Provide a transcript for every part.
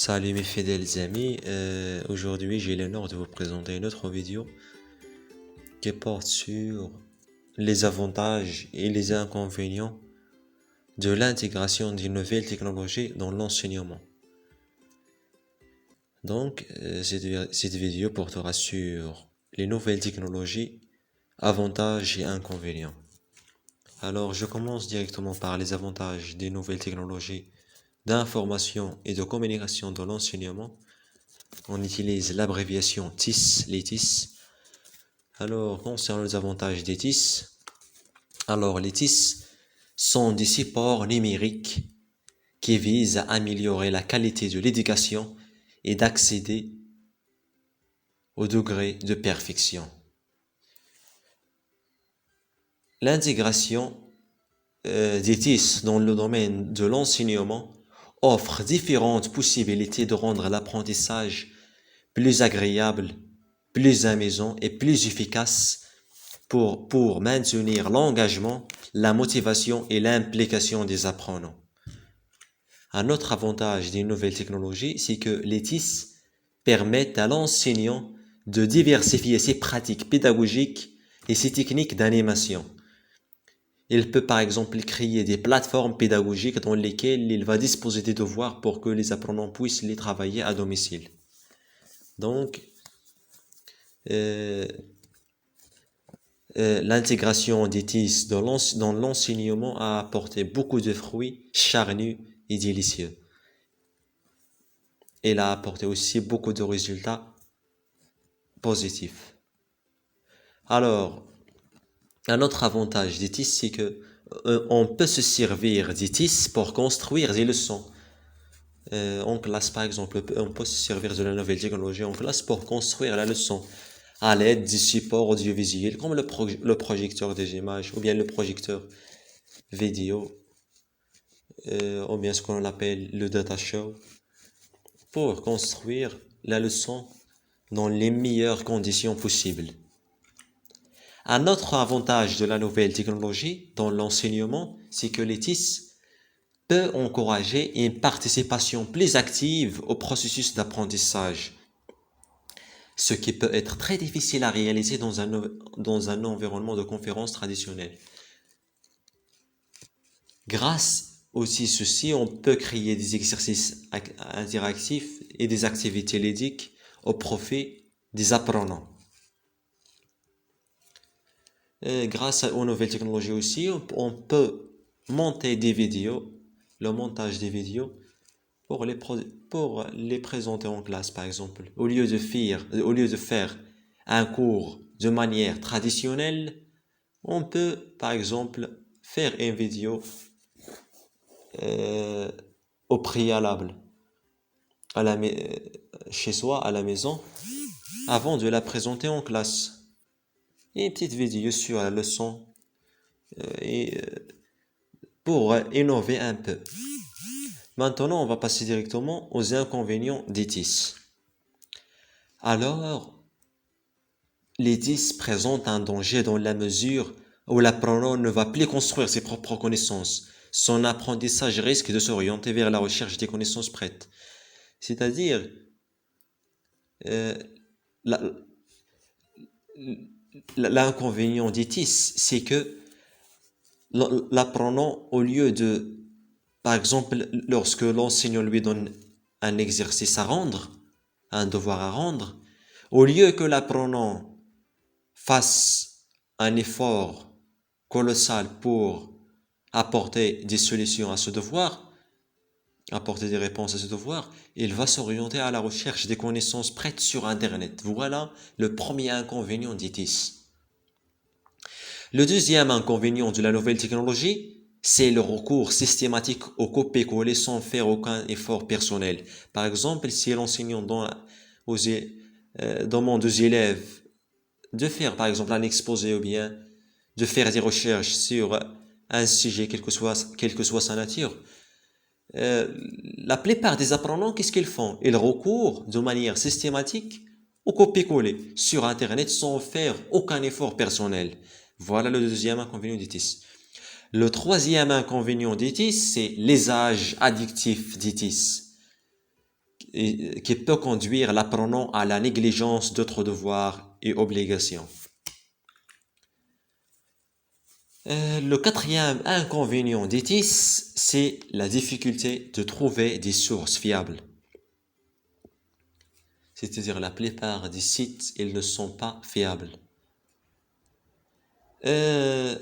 Salut mes fidèles amis, aujourd'hui j'ai l'honneur de vous présenter une autre vidéo qui porte sur les avantages et les inconvénients de l'intégration des nouvelles technologies dans l'enseignement. Donc cette vidéo portera sur les nouvelles technologies, avantages et inconvénients. Alors je commence directement par les avantages des nouvelles technologies d'information et de communication dans l'enseignement. On utilise l'abréviation TIS, les TIS. Alors, concernant les avantages des TIS, les TIS sont des supports numériques qui visent à améliorer la qualité de l'éducation et d'accéder au degré de perfection. L'intégration des TIS dans le domaine de l'enseignement offre différentes possibilités de rendre l'apprentissage plus agréable, plus amusant et plus efficace pour maintenir l'engagement, la motivation et l'implication des apprenants. Un autre avantage des nouvelles technologies, c'est que les TIS permettent à l'enseignant de diversifier ses pratiques pédagogiques et ses techniques d'animation. Il peut par exemple créer des plateformes pédagogiques dans lesquelles il va disposer des devoirs pour que les apprenants puissent les travailler à domicile. Donc, l'intégration des TIS dans l'enseignement a apporté beaucoup de fruits charnus et délicieux. Elle a apporté aussi beaucoup de résultats positifs. Alors, un autre avantage des TIS, c'est que on peut se servir des TIS pour construire des leçons. En classe, par exemple, on peut se servir de la nouvelle technologie en classe pour construire la leçon à l'aide des supports audiovisuels comme le projecteur des images ou bien le projecteur vidéo ou bien ce qu'on appelle le data show pour construire la leçon dans les meilleures conditions possibles. Un autre avantage de la nouvelle technologie dans l'enseignement, c'est que les TIS peut encourager une participation plus active au processus d'apprentissage, ce qui peut être très difficile à réaliser dans un environnement de conférence traditionnel. Grâce aussi ceci, on peut créer des exercices interactifs et des activités ludiques au profit des apprenants. Grâce aux nouvelles technologies aussi, on peut monter des vidéos, le montage des vidéos, pour les présenter en classe, par exemple. Au lieu de faire un cours de manière traditionnelle, on peut, par exemple, faire une vidéo au préalable, chez soi, à la maison, avant de la présenter en classe. Et une petite vidéo sur la leçon pour innover un peu. Maintenant, on va passer directement aux inconvénients des TIS. Alors, les TIS présentent un danger dans la mesure où l'apprenant ne va plus construire ses propres connaissances. Son apprentissage risque de s'orienter vers la recherche des connaissances prêtes. C'est-à-dire, l'inconvénient des TIS, c'est que l'apprenant, au lieu de, par exemple, lorsque l'enseignant lui donne un exercice à rendre, un devoir à rendre, au lieu que l'apprenant fasse un effort colossal pour apporter des solutions à ce devoir, apporter des réponses à ce devoir, il va s'orienter à la recherche des connaissances prêtes sur Internet. Voilà le premier inconvénient des TIS. Le deuxième inconvénient de la nouvelle technologie, c'est le recours systématique au copier-coller sans faire aucun effort personnel. Par exemple, si l'enseignant demande aux élèves de faire par exemple un exposé ou bien de faire des recherches sur un sujet, quelle que soit sa nature, la plupart des apprenants, qu'est-ce qu'ils font? Ils recourent de manière systématique au copier-coller sur Internet sans faire aucun effort personnel. Voilà le deuxième inconvénient des TIS. Le troisième inconvénient des TIS, c'est l'usage addictif des TIS. qui peut conduire l'apprenant à la négligence d'autres devoirs et obligations. Le quatrième inconvénient des TIS, c'est la difficulté de trouver des sources fiables. C'est-à-dire la plupart des sites, ils ne sont pas fiables. Le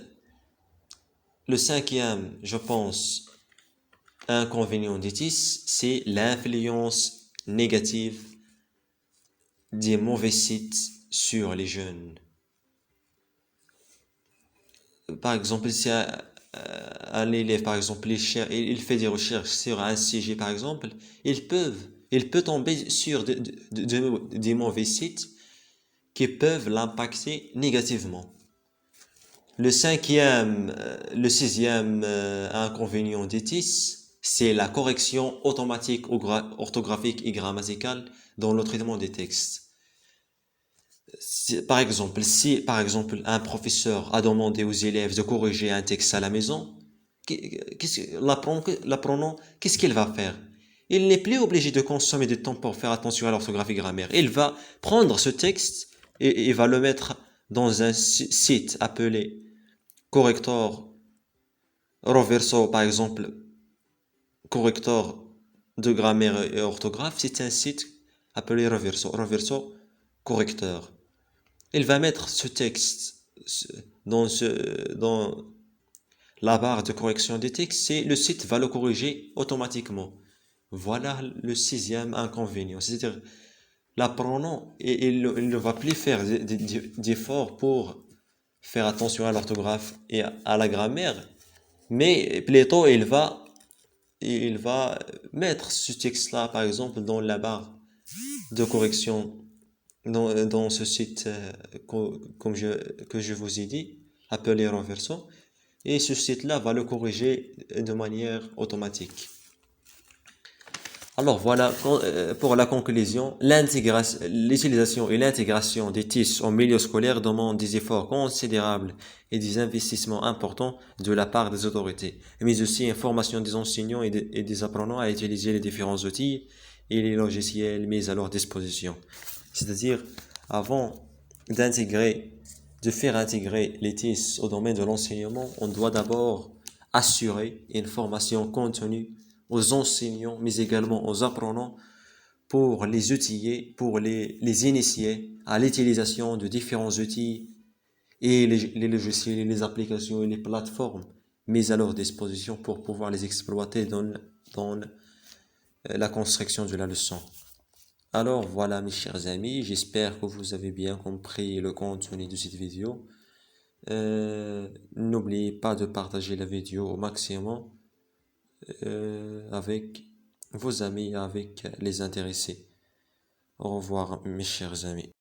cinquième, je pense, inconvénient des TIS, c'est l'influence négative des mauvais sites sur les jeunes. Par exemple, si un élève, par exemple, il fait des recherches sur un sujet, par exemple, il peut tomber sur des mauvais sites qui peuvent l'impacter négativement. Le sixième inconvénient des TIS, c'est la correction automatique orthographique et grammaticale dans le traitement des textes. Par exemple, si un professeur a demandé aux élèves de corriger un texte à la maison, l'apprenant, qu'est-ce qu'il va faire? Il n'est plus obligé de consommer du temps pour faire attention à l'orthographe et grammaire. Il va prendre ce texte et il va le mettre dans un site appelé Corrector Roverso, par exemple, Corrector de grammaire et orthographe. C'est un site appelé Roverso Correcteur. Il va mettre ce texte dans la barre de correction des textes et le site va le corriger automatiquement. Voilà le sixième inconvénient. C'est-à-dire, l'apprenant, il ne va plus faire d'efforts pour faire attention à l'orthographe et à la grammaire, mais plutôt il va mettre ce texte-là, par exemple, dans la barre de correction dans ce site que je vous ai dit, appelé Renverso, et ce site-là va le corriger de manière automatique. Alors voilà, pour la conclusion, l'utilisation et l'intégration des TIS au milieu scolaire demandent des efforts considérables et des investissements importants de la part des autorités, mais aussi une formation des enseignants et des apprenants à utiliser les différents outils et les logiciels mis à leur disposition. C'est-à-dire, avant de faire intégrer les TIS au domaine de l'enseignement, on doit d'abord assurer une formation contenue aux enseignants, mais également aux apprenants, pour les outiller, pour les initier à l'utilisation de différents outils et les logiciels, les applications et les plateformes mises à leur disposition pour pouvoir les exploiter dans la construction de la leçon. Alors voilà mes chers amis, j'espère que vous avez bien compris le contenu de cette vidéo. N'oubliez pas de partager la vidéo au maximum avec vos amis, avec les intéressés. Au revoir mes chers amis.